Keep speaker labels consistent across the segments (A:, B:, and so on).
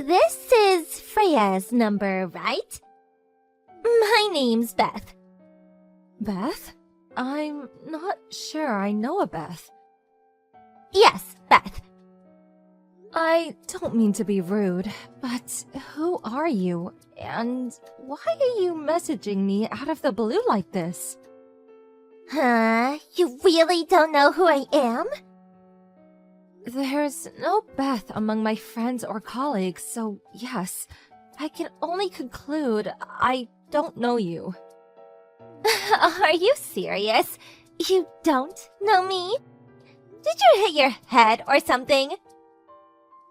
A: This is Freya's number, right? My name's Beth.
B: Beth? I'm not sure I know a Beth.
A: Yes, Beth.
B: I don't mean to be rude, but who are you? And why are you messaging me out of the blue like this?
A: Huh? You really don't know who I am?
B: There's no Beth among my friends or colleagues, so yes, I can only conclude I don't know you.
A: Are you serious? You don't know me? Did you hit your head or something?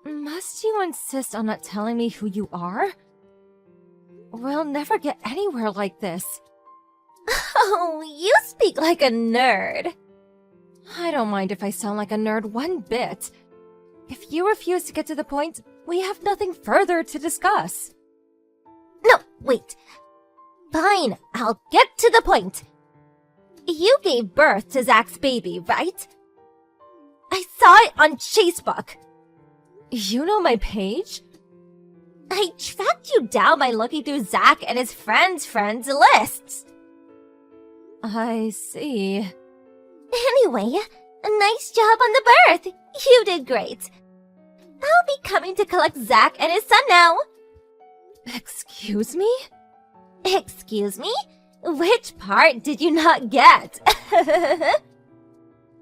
B: Must you insist on not telling me who you are? We'll never get anywhere like this.
A: Oh, you speak like a nerd.
B: I don't mind if I sound like a nerd one bit. If you refuse to get to the point, we have nothing further to discuss.
A: No, wait. Fine, I'll get to the point. You gave birth to Zach's baby, right? I saw it on Facebook.
B: You know my page?
A: I tracked you down by looking through Zach and his friends' lists.
B: I see.
A: Anyway, nice job on the birth. You did great. I'll be coming to collect Zach and his son now.
B: Excuse me?
A: Excuse me? Which part did you not get?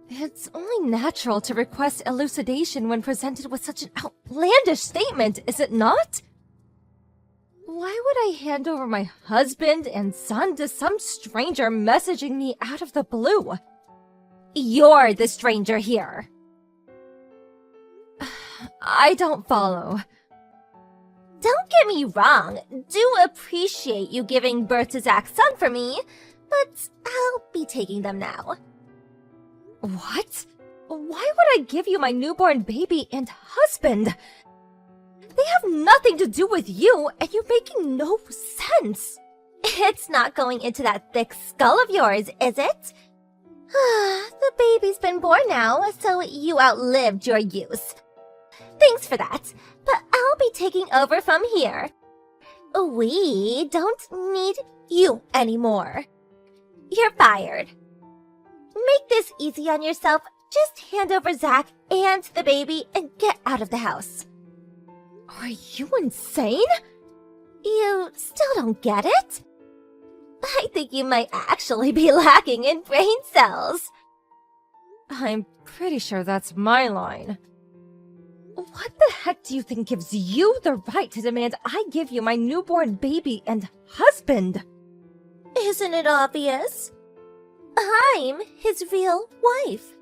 B: It's only natural to request elucidation when presented with such an outlandish statement, is it not? Why would I hand over my husband and son to some stranger messaging me out of the blue?
A: You're the stranger here.
B: I don't follow.
A: Don't get me wrong, do appreciate you giving birth to Zach's son for me, but I'll be taking them now.
B: What? Why would I give you my newborn baby and husband? They have nothing to do with you, and you're making no sense.
A: It's not going into that thick skull of yours, is it? The baby's been born now, so you outlived your use. Thanks for that, but I'll be taking over from here. We don't need you anymore. You're fired. Make this easy on yourself. Just hand over Zach and the baby and get out of the house.
B: Are you insane?
A: You still don't get it? I think you might actually be lacking in brain cells.
B: I'm pretty sure that's my line. What the heck do you think gives you the right to demand I give you my newborn baby and husband?
A: Isn't it obvious? I'm his real wife.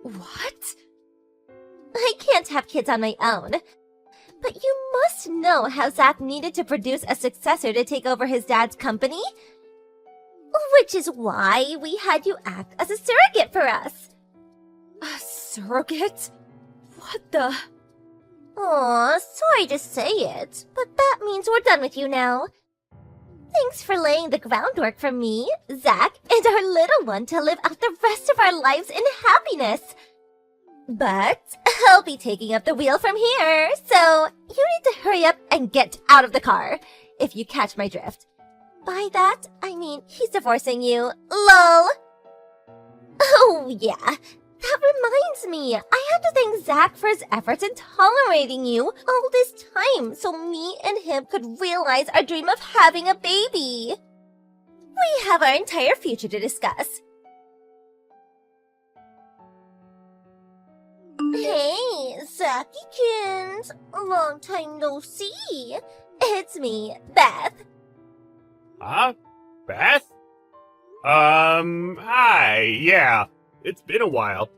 B: What?
A: I can't have kids on my own. But you must know how Zach needed to produce a successor to take over his dad's company. Which is why we had you act as a surrogate for us.
B: A surrogate? What the?
A: Aw, sorry to say it, but that means we're done with you now. Thanks for laying the groundwork for me, Zach, and our little one to live out the rest of our lives in happiness. But I'll be taking up the wheel from here, so you need to hurry up and get out of the car, if you catch my drift. By that, I mean he's divorcing you. LOL! Oh, yeah. That reminds me, I have to thank Zach for his efforts in tolerating you all this time so me and him could realize our dream of having a baby. We have our entire future to discuss. Hey, Zachy-kins. Long time no see. It's me, Beth.
C: Huh? Beth? Hi, yeah. It's been a while.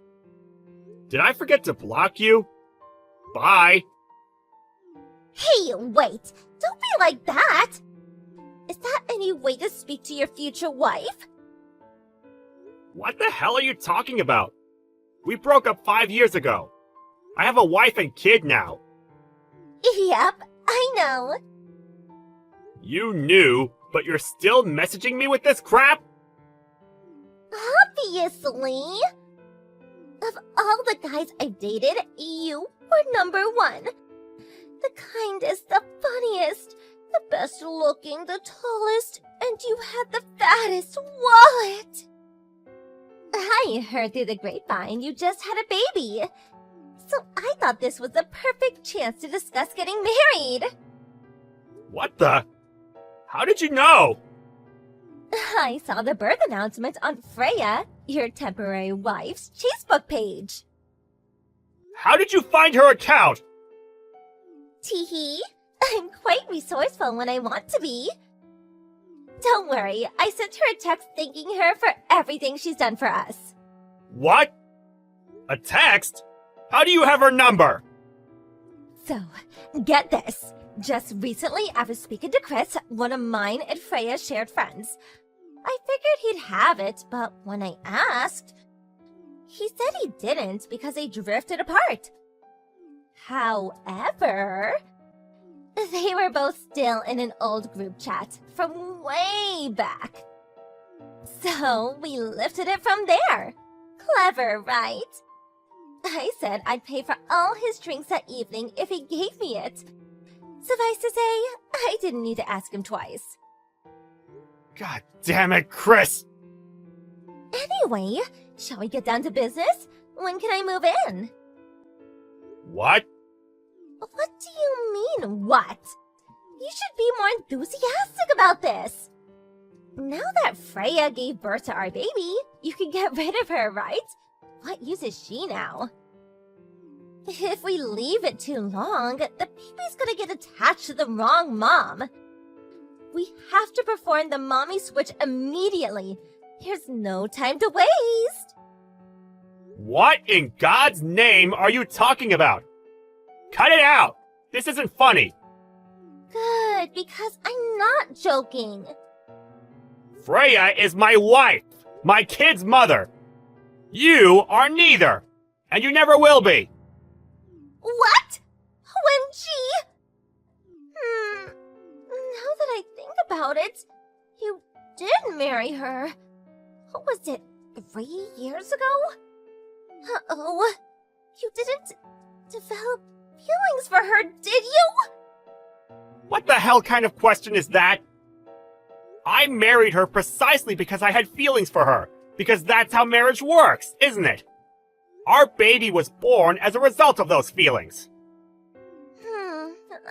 C: Did I forget to block you? Bye.
A: Hey, wait. Don't be like that. Is that any way to speak to your future wife?
C: What the hell are you talking about? We broke up 5 years ago. I have a wife and kid now.
A: Yep, I know.
C: You knew, but you're still messaging me with this crap?
A: Obviously. Of all the guys I've dated, you were number one. The kindest, the funniest, the best looking, the tallest, and you had the fattest wallet. I heard through the grapevine you just had a baby. So I thought this was the perfect chance to discuss getting married.
C: What the? How did you know?
A: I saw the birth announcement on Freya, your temporary wife's Facebook page.
C: How did you find her account?
A: Teehee, I'm quite resourceful when I want to be. Don't worry, I sent her a text thanking her for everything she's done for us.
C: What? A text? How do you have her number?
A: So, get this. Just recently, I was speaking to Chris, one of mine and Freya's shared friends. I figured he'd have it, but when I asked, he said he didn't because they drifted apart. However, they were both still in an old group chat from way back. So we lifted it from there. Clever, right? I said I'd pay for all his drinks that evening if he gave me it. Suffice to say, I didn't need to ask him twice.
C: God damn it, Chris!
A: Anyway, shall we get down to business? When can I move in?
C: What?
A: What do you mean, what? You should be more enthusiastic about this. Now that Freya gave birth to our baby, you can get rid of her, right? What use is she now? If we leave it too long, the baby's gonna get attached to the wrong mom. We have to perform the mommy switch immediately. There's no time to waste.
C: What in God's name are you talking about? Cut it out! This isn't funny!
A: Good, because I'm not joking.
C: Freya is my wife! My kid's mother! You are neither! And you never will be!
A: What? When she... Now that I think about it, you did marry her. What was it, 3 years ago? Uh-oh. You didn't develop feelings for her, did you?
C: What the hell kind of question is that? I married her precisely because I had feelings for her. Because that's how marriage works, isn't it? Our baby was born as a result of those feelings.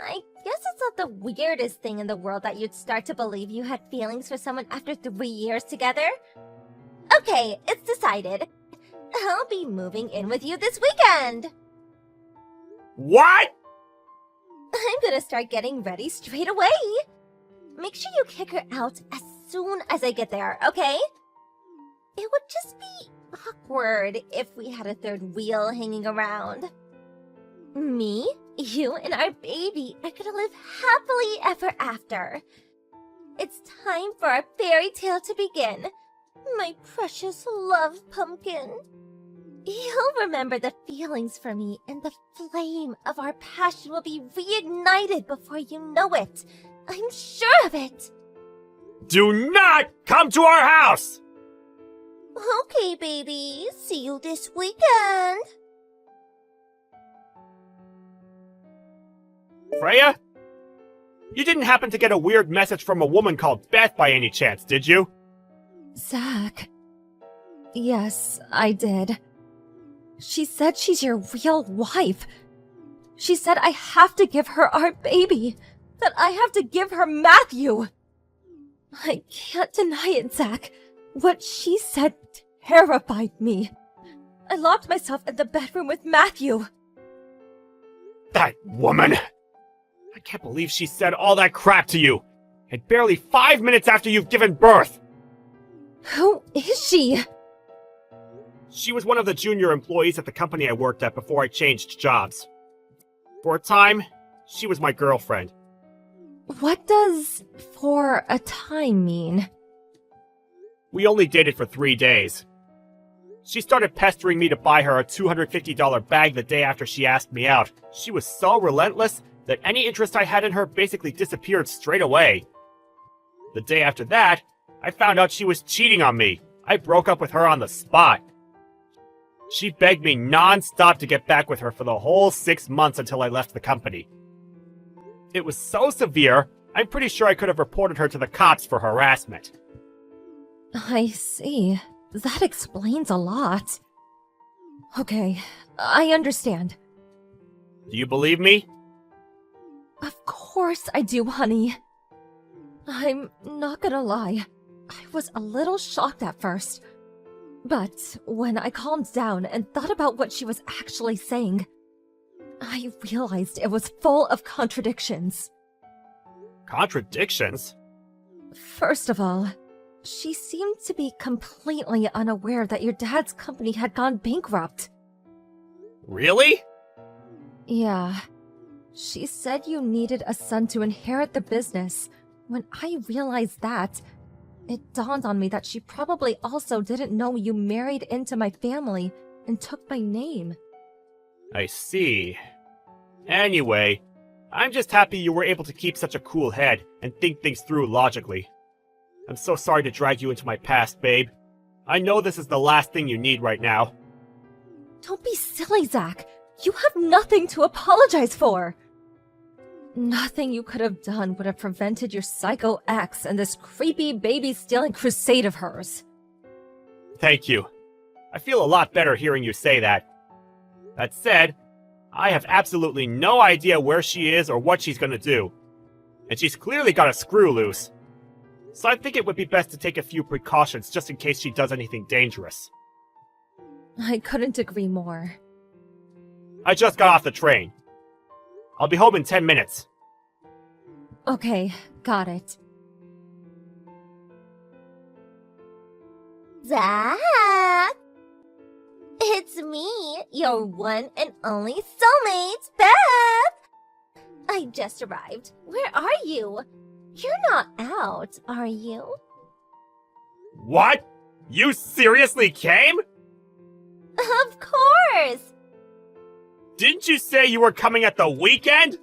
A: I guess it's not the weirdest thing in the world that you'd start to believe you had feelings for someone after 3 years together. Okay, it's decided. I'll be moving in with you this weekend.
C: What?
A: I'm gonna start getting ready straight away. Make sure you kick her out as soon as I get there, okay? It would just be awkward if we had a third wheel hanging around. Me, you, and our baby are gonna live happily ever after. It's time for our fairy tale to begin. My precious love pumpkin. You'll remember the feelings for me, and the flame of our passion will be reignited before you know it. I'm sure of it.
C: Do not come to our house!
A: Okay, baby. See you this weekend.
C: Freya? You didn't happen to get a weird message from a woman called Beth by any chance, did you?
B: Zach. Yes, I did. She said she's your real wife. She said I have to give her our baby. That I have to give her Matthew. I can't deny it, Zach. What she said terrified me. I locked myself in the bedroom with Matthew.
C: That woman! I can't believe she said all that crap to you! And barely 5 minutes after you've given birth!
B: Who is she?
C: She was one of the junior employees at the company I worked at before I changed jobs. For a time, she was my girlfriend.
B: What does "for a time" mean?
C: We only dated for 3 days. She started pestering me to buy her a $250 bag the day after she asked me out. She was so relentless that any interest I had in her basically disappeared straight away. The day after that, I found out she was cheating on me. I broke up with her on the spot. She begged me non-stop to get back with her for the whole 6 months until I left the company. It was so severe, I'm pretty sure I could have reported her to the cops for harassment.
B: I see. That explains a lot. Okay, I understand.
C: Do you believe me?
B: Of course I do, honey. I'm not gonna lie. I was a little shocked at first. But when I calmed down and thought about what she was actually saying, I realized it was full of contradictions.
C: Contradictions?
B: First of all, she seemed to be completely unaware that your dad's company had gone bankrupt.
C: Really?
B: Yeah. She said you needed a son to inherit the business. When I realized that, it dawned on me that she probably also didn't know you married into my family and took my name.
C: I see. Anyway, I'm just happy you were able to keep such a cool head and think things through logically. I'm so sorry to drag you into my past, babe. I know this is the last thing you need right now.
B: Don't be silly, Zach. You have nothing to apologize for. Nothing you could have done would have prevented your psycho ex and this creepy baby-stealing crusade of hers.
C: Thank you. I feel a lot better hearing you say that. That said, I have absolutely no idea where she is or what she's gonna do. And she's clearly got a screw loose. So I think it would be best to take a few precautions just in case she does anything dangerous.
B: I couldn't agree more.
C: I just got off the train. I'll be home in 10 minutes.
B: Okay, got it.
A: Zach! It's me, your one and only soulmate, Beth! I just arrived. Where are you? You're not out, are you?
C: What? You seriously came?
A: Of course!
C: Didn't you say you were coming at the weekend?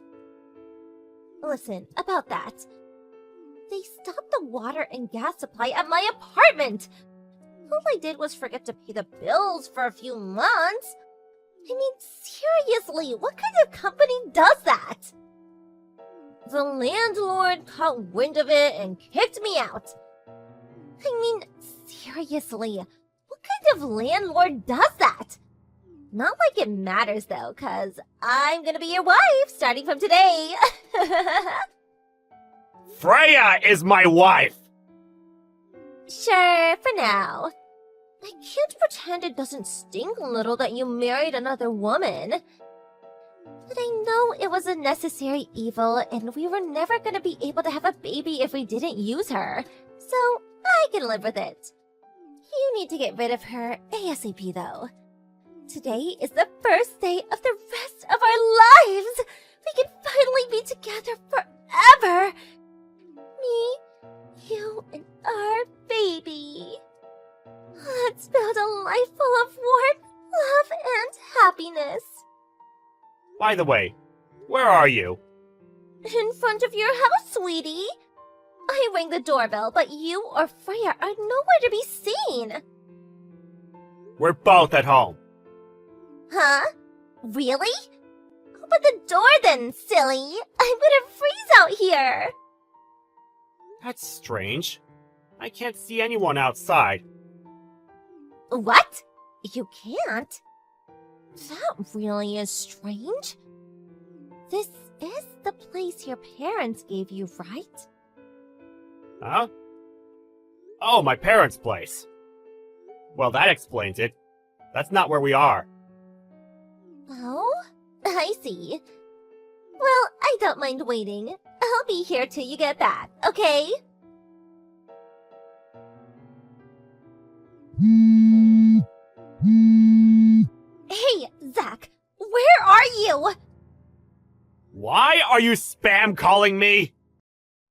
A: Listen, about that. They stopped the water and gas supply at my apartment! All I did was forget to pay the bills for a few months. I mean, seriously, what kind of company does that? The landlord caught wind of it and kicked me out. I mean, seriously, what kind of landlord does that? Not like it matters though, cause I'm gonna be your wife starting from today.
C: Freya is my wife!
A: Sure, for now. I can't pretend it doesn't sting a little that you married another woman. But I know it was a necessary evil, and we were never gonna be able to have a baby if we didn't use her. So, I can live with it. You need to get rid of her ASAP, though. Today is the first day of the rest of our lives! We can finally be together forever! Me, you, and our baby. Let's build a life full of warmth, love, and happiness.
C: By the way, where are you?
A: In front of your house, sweetie. I rang the doorbell, but you or Freya are nowhere to be seen.
C: We're both at home.
A: Huh? Really? Open the door then, silly. I'm gonna freeze out here.
C: That's strange. I can't see anyone outside.
A: What? You can't? That really is strange. This is the place your parents gave you, right?
C: Huh? Oh, my parents' place. Well, that explains it. That's not where we are.
A: Oh, I see. Well, I don't mind waiting. I'll be here till you get back, okay? Hey, Zach, where are you?
C: Why are you spam calling me?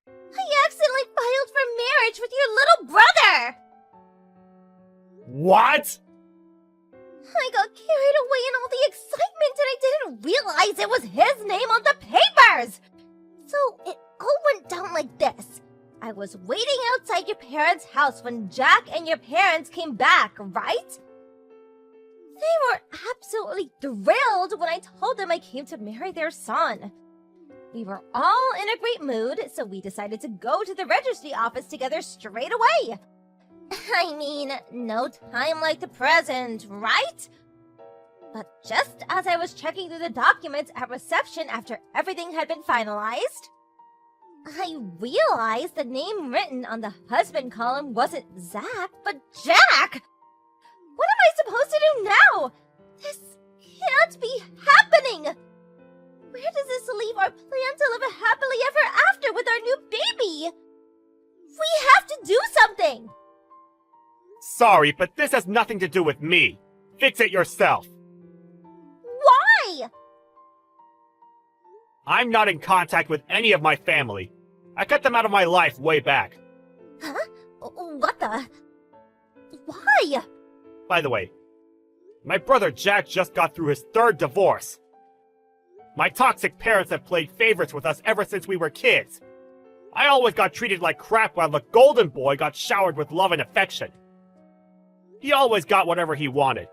A: I accidentally filed for marriage with your little brother!
C: What?
A: I got carried away in all the excitement and I didn't realize it was his name on the papers! So it all went down like this. I was waiting outside your parents' house when Jack and your parents came back, right? They were absolutely thrilled when I told them I came to marry their son.
B: We were all in a great mood, so we decided to go to the registry office together straight away.
A: I mean, no time like the present, right?
B: But just as I was checking through the documents at reception after everything had been finalized, I realized the name written on the husband column wasn't Zach, but Jack! What am I supposed to do now?
A: This can't be happening! Where does this leave our plan to live happily ever after with our new baby? We have to do something!
C: Sorry, but this has nothing to do with me. Fix it yourself.
A: Why?
C: I'm not in contact with any of my family. I cut them out of my life way back.
A: Huh? What the? Why?
C: By the way, my brother Jack just got through his 3rd divorce. My toxic parents have played favorites with us ever since we were kids. I always got treated like crap while the golden boy got showered with love and affection. He always got whatever he wanted.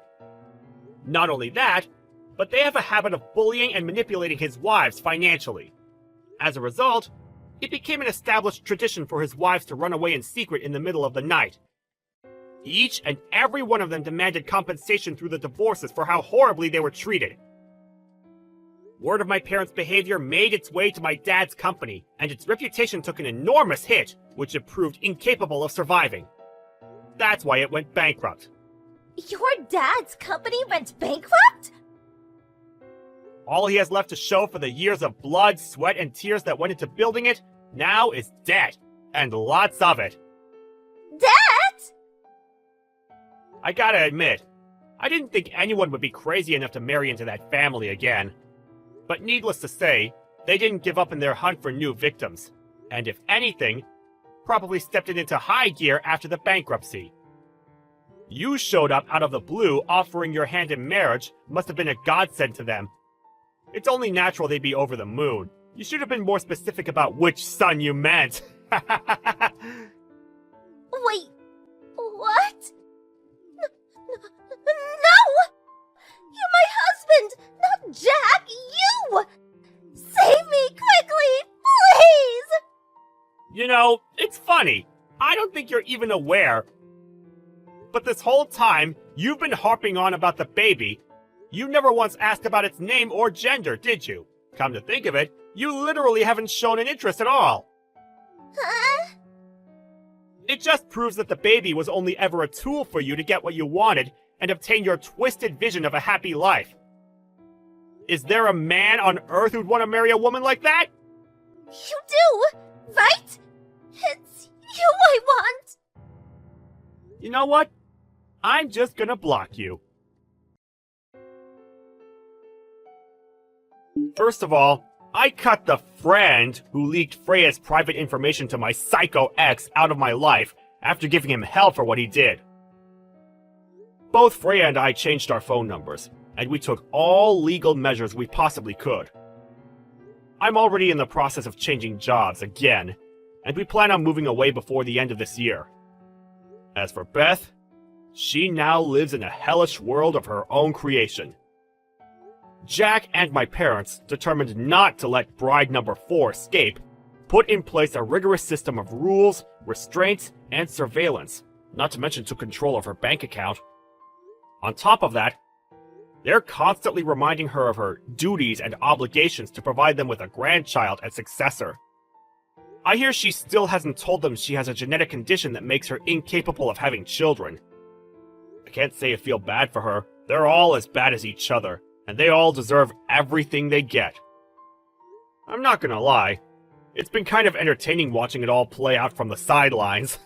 C: Not only that, but they have a habit of bullying and manipulating his wives financially. As a result, it became an established tradition for his wives to run away in secret in the middle of the night. Each and every one of them demanded compensation through the divorces for how horribly they were treated. Word of my parents' behavior made its way to my dad's company, and its reputation took an enormous hit, which it proved incapable of surviving. That's why it went bankrupt.
A: Your dad's company went bankrupt?
C: All he has left to show for the years of blood, sweat, and tears that went into building it now is debt, and lots of it.
A: Debt?
C: I gotta admit, I didn't think anyone would be crazy enough to marry into that family again. But needless to say, they didn't give up in their hunt for new victims, and if anything, probably stepped it into high gear after the bankruptcy. You showed up out of the blue offering your hand in marriage must have been a godsend to them. It's only natural they'd be over the moon. You should have been more specific about which son you meant.
A: Wait, what? No! You're my husband, not Jack, you! Save me quickly, please!
C: You know, it's funny. I don't think you're even aware. But this whole time, you've been harping on about the baby. You never once asked about its name or gender, did you? Come to think of it, you literally haven't shown an interest at all.
A: Huh?
C: It just proves that the baby was only ever a tool for you to get what you wanted and obtain your twisted vision of a happy life. Is there a man on Earth who'd want to marry a woman like that?
A: You do, right? It's you I want.
C: You know what? I'm just gonna block you. First of all, I cut the friend who leaked Freya's private information to my psycho ex out of my life after giving him hell for what he did. Both Freya and I changed our phone numbers, and we took all legal measures we possibly could. I'm already in the process of changing jobs again, and we plan on moving away before the end of this year. As for Beth, she now lives in a hellish world of her own creation. Jack and my parents, determined not to let bride number 4 escape, put in place a rigorous system of rules, restraints, and surveillance, not to mention took control of her bank account. On top of that, they're constantly reminding her of her duties and obligations to provide them with a grandchild and successor. I hear she still hasn't told them she has a genetic condition that makes her incapable of having children. I can't say I feel bad for her. They're all as bad as each other, and they all deserve everything they get. I'm not gonna lie, it's been kind of entertaining watching it all play out from the sidelines.